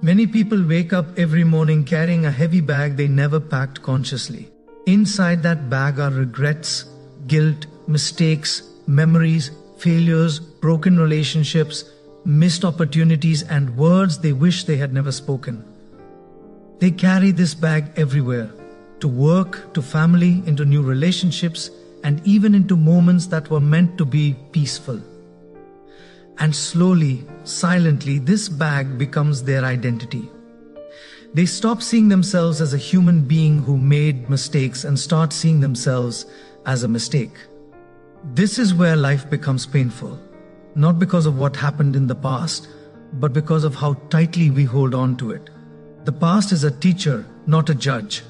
Many people wake up every morning carrying a heavy bag they never packed consciously. Inside that bag are regrets, guilt, mistakes, memories, failures, broken relationships, missed opportunities, and words they wish they had never spoken. They carry this bag everywhere, to work, to family, into new relationships, and even into moments that were meant to be peaceful. And slowly, silently, this bag becomes their identity. They stop seeing themselves as a human being who made mistakes and start seeing themselves as a mistake. This is where life becomes painful, not because of what happened in the past, but because of how tightly we hold on to it. The past is a teacher, not a judge.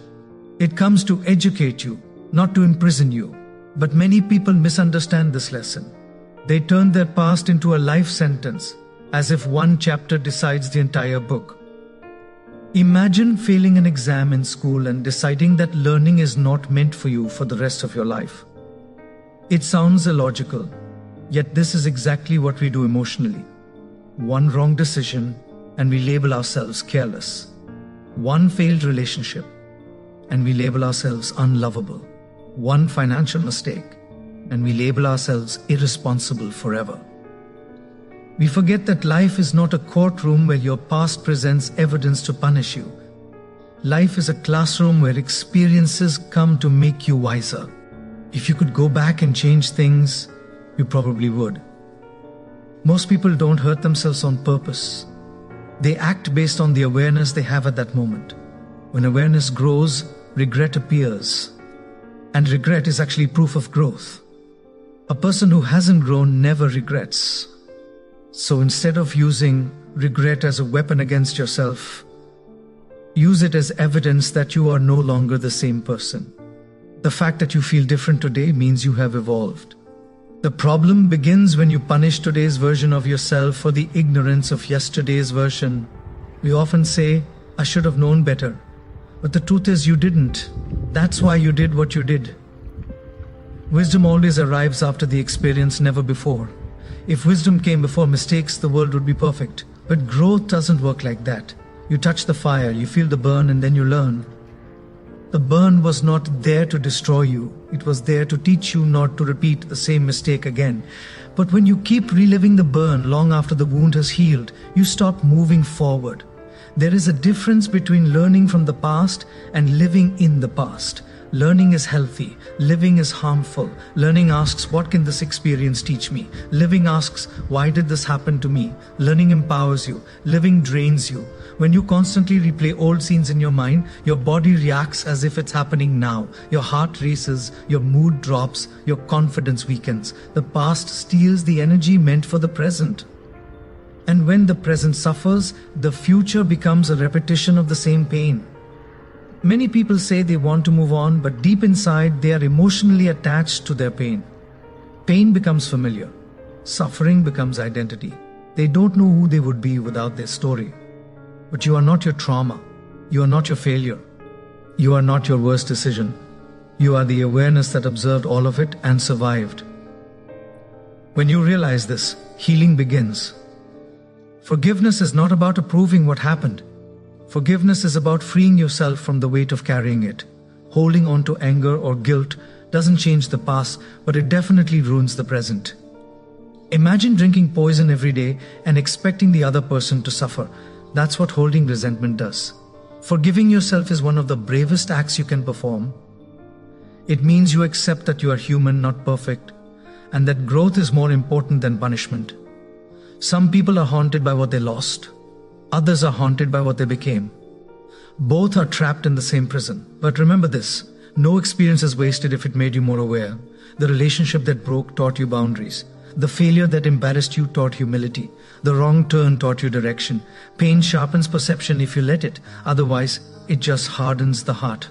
It comes to educate you, not to imprison you. But many people misunderstand this lesson. They turn their past into a life sentence, as if one chapter decides the entire book. Imagine failing an exam in school and deciding that learning is not meant for you for the rest of your life. It sounds illogical, yet this is exactly what we do emotionally. One wrong decision, and we label ourselves careless. One failed relationship, and we label ourselves unlovable. One financial mistake, and we label ourselves irresponsible forever. We forget that life is not a courtroom where your past presents evidence to punish you. Life is a classroom where experiences come to make you wiser. If you could go back and change things, you probably would. Most people don't hurt themselves on purpose. They act based on the awareness they have at that moment. When awareness grows, regret appears. And regret is actually proof of growth. A person who hasn't grown never regrets. So instead of using regret as a weapon against yourself, use it as evidence that you are no longer the same person. The fact that you feel different today means you have evolved. The problem begins when you punish today's version of yourself for the ignorance of yesterday's version. We often say, "I should have known better." But the truth is you didn't. That's why you did what you did. Wisdom always arrives after the experience, never before. If wisdom came before mistakes, the world would be perfect. But growth doesn't work like that. You touch the fire, you feel the burn, and then you learn. The burn was not there to destroy you. It was there to teach you not to repeat the same mistake again. But when you keep reliving the burn long after the wound has healed, you stop moving forward. There is a difference between learning from the past and living in the past. Learning is healthy. Living is harmful. Learning asks, what can this experience teach me? Living asks, why did this happen to me? Learning empowers you. Living drains you. When you constantly replay old scenes in your mind, your body reacts as if it's happening now. Your heart races, your mood drops, your confidence weakens. The past steals the energy meant for the present. And when the present suffers, the future becomes a repetition of the same pain. Many people say they want to move on, but deep inside they are emotionally attached to their pain. Pain becomes familiar. Suffering becomes identity. They don't know who they would be without their story. But you are not your trauma. You are not your failure. You are not your worst decision. You are the awareness that observed all of it and survived. When you realize this, healing begins. Forgiveness is not about approving what happened. Forgiveness is about freeing yourself from the weight of carrying it. Holding on to anger or guilt doesn't change the past, but it definitely ruins the present. Imagine drinking poison every day and expecting the other person to suffer. That's what holding resentment does. Forgiving yourself is one of the bravest acts you can perform. It means you accept that you are human, not perfect, and that growth is more important than punishment. Some people are haunted by what they lost. Others are haunted by what they became. Both are trapped in the same prison. But remember this, no experience is wasted if it made you more aware. The relationship that broke taught you boundaries. The failure that embarrassed you taught humility. The wrong turn taught you direction. Pain sharpens perception if you let it. Otherwise, it just hardens the heart.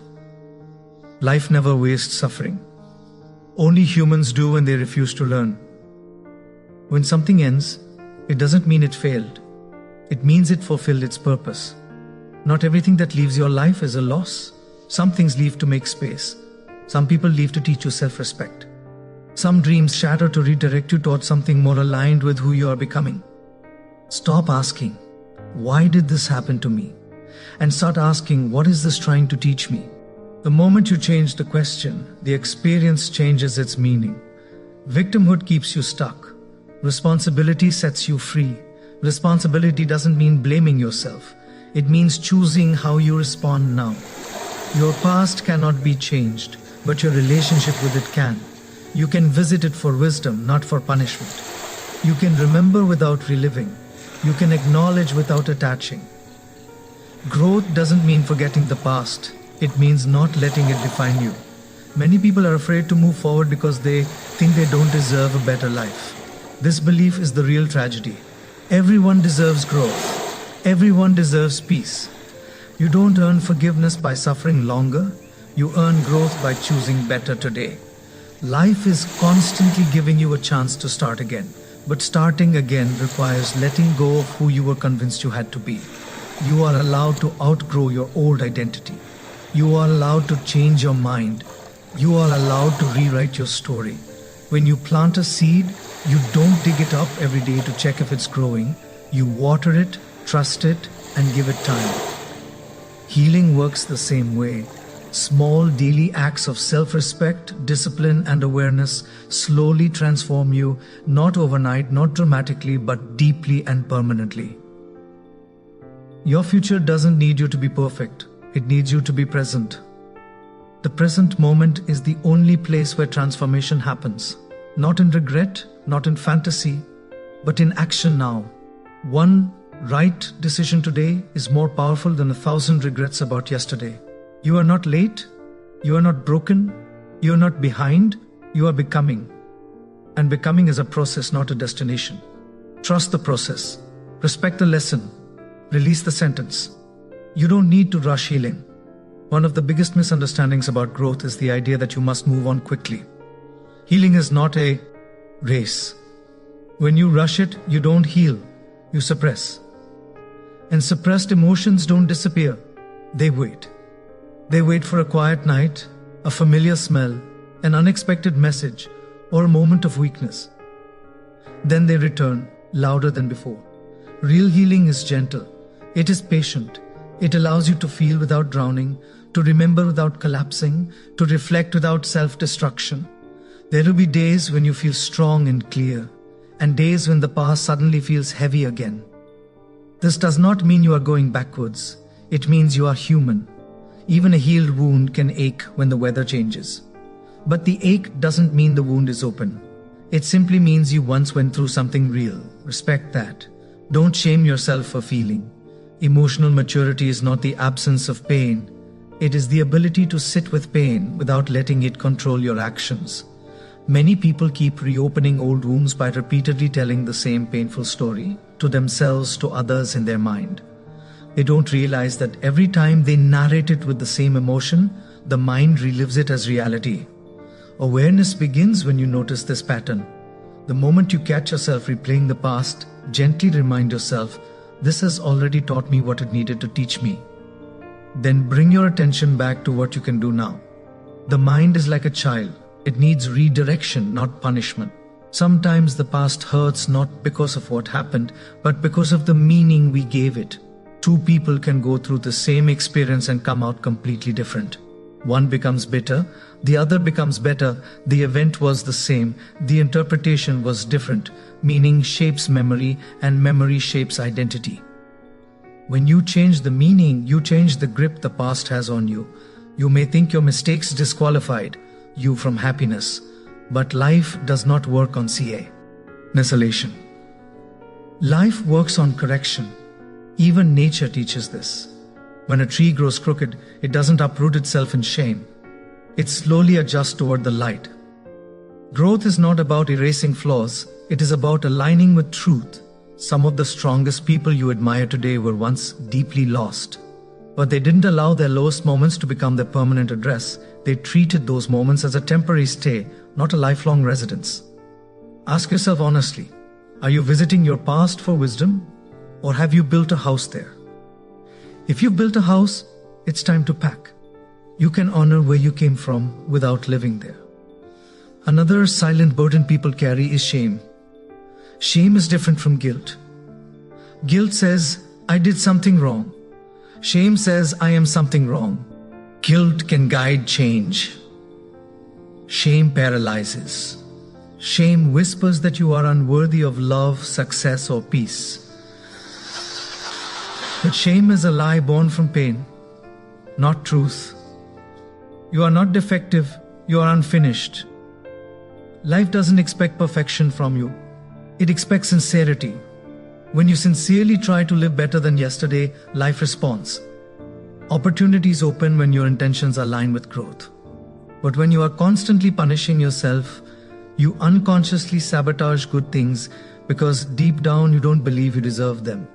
Life never wastes suffering. Only humans do when they refuse to learn. When something ends, it doesn't mean it failed. It means it fulfilled its purpose. Not everything that leaves your life is a loss. Some things leave to make space. Some people leave to teach you self-respect. Some dreams shatter to redirect you towards something more aligned with who you are becoming. Stop asking, Why did this happen to me? And start asking, what is this trying to teach me? The moment you change the question, the experience changes its meaning. Victimhood keeps you stuck. Responsibility sets you free. Responsibility doesn't mean blaming yourself. It means choosing how you respond now. Your past cannot be changed, but your relationship with it can. You can visit it for wisdom, not for punishment. You can remember without reliving. You can acknowledge without attaching. Growth doesn't mean forgetting the past. It means not letting it define you. Many people are afraid to move forward because they think they don't deserve a better life. This belief is the real tragedy. Everyone deserves growth. Everyone deserves peace. You don't earn forgiveness by suffering longer. You earn growth by choosing better today. Life is constantly giving you a chance to start again. But starting again requires letting go of who you were convinced you had to be. You are allowed to outgrow your old identity. You are allowed to change your mind. You are allowed to rewrite your story. When you plant a seed, you don't dig it up every day to check if it's growing. You water it, trust it, and give it time. Healing works the same way. Small daily acts of self-respect, discipline, and awareness slowly transform you, not overnight, not dramatically, but deeply and permanently. Your future doesn't need you to be perfect. It needs you to be present. The present moment is the only place where transformation happens. Not in regret, not in fantasy, but in action now. One right decision today is more powerful than 1,000 regrets about yesterday. You are not late, you are not broken, you are not behind, you are becoming. And becoming is a process, not a destination. Trust the process. Respect the lesson. Release the sentence. You don't need to rush healing. One of the biggest misunderstandings about growth is the idea that you must move on quickly. Healing is not a race. When you rush it, you don't heal, you suppress. And suppressed emotions don't disappear, they wait. They wait for a quiet night, a familiar smell, an unexpected message, or a moment of weakness. Then they return, louder than before. Real healing is gentle. It is patient. It allows you to feel without drowning, to remember without collapsing, to reflect without self-destruction. There will be days when you feel strong and clear, and days when the past suddenly feels heavy again. This does not mean you are going backwards. It means you are human. Even a healed wound can ache when the weather changes. But the ache doesn't mean the wound is open. It simply means you once went through something real. Respect that. Don't shame yourself for feeling. Emotional maturity is not the absence of pain. It is the ability to sit with pain without letting it control your actions. Many people keep reopening old wounds by repeatedly telling the same painful story to themselves, to others in their mind. They don't realize that every time they narrate it with the same emotion, the mind relives it as reality. Awareness begins when you notice this pattern. The moment you catch yourself replaying the past, gently remind yourself, this has already taught me what it needed to teach me. Then bring your attention back to what you can do now. The mind is like a child. It needs redirection, not punishment. Sometimes the past hurts not because of what happened, but because of the meaning we gave it. Two people can go through the same experience and come out completely different. One becomes bitter, the other becomes better. The event was the same, the interpretation was different. Meaning shapes memory, and memory shapes identity. When you change the meaning, you change the grip the past has on you. You may think your mistakes disqualified you from happiness, but life does not work on cancellation. Life works on correction. Even nature teaches this. When a tree grows crooked, it doesn't uproot itself in shame. It slowly adjusts toward the light. Growth is not about erasing flaws, it is about aligning with truth. Some of the strongest people you admire today were once deeply lost. But they didn't allow their lowest moments to become their permanent address. They treated those moments as a temporary stay, not a lifelong residence. Ask yourself honestly, are you visiting your past for wisdom, or have you built a house there? If you've built a house, it's time to pack. You can honor where you came from without living there. Another silent burden people carry is shame. Shame is different from guilt. Guilt says, I did something wrong. Shame says I am something wrong. Guilt can guide change. Shame paralyzes. Shame whispers that you are unworthy of love, success, or peace. But shame is a lie born from pain, not truth. You are not defective, you are unfinished. Life doesn't expect perfection from you. It expects sincerity. When you sincerely try to live better than yesterday, life responds. Opportunities open when your intentions align with growth. But when you are constantly punishing yourself, you unconsciously sabotage good things because deep down you don't believe you deserve them.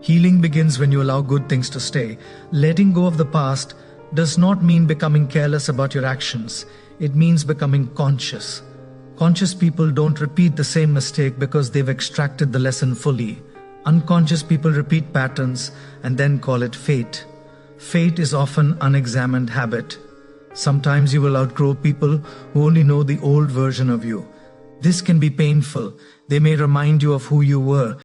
Healing begins when you allow good things to stay. Letting go of the past does not mean becoming careless about your actions. It means becoming conscious. Conscious people don't repeat the same mistake because they've extracted the lesson fully. Unconscious people repeat patterns and then call it fate. Fate is often unexamined habit. Sometimes you will outgrow people who only know the old version of you. This can be painful. They may remind you of who you were,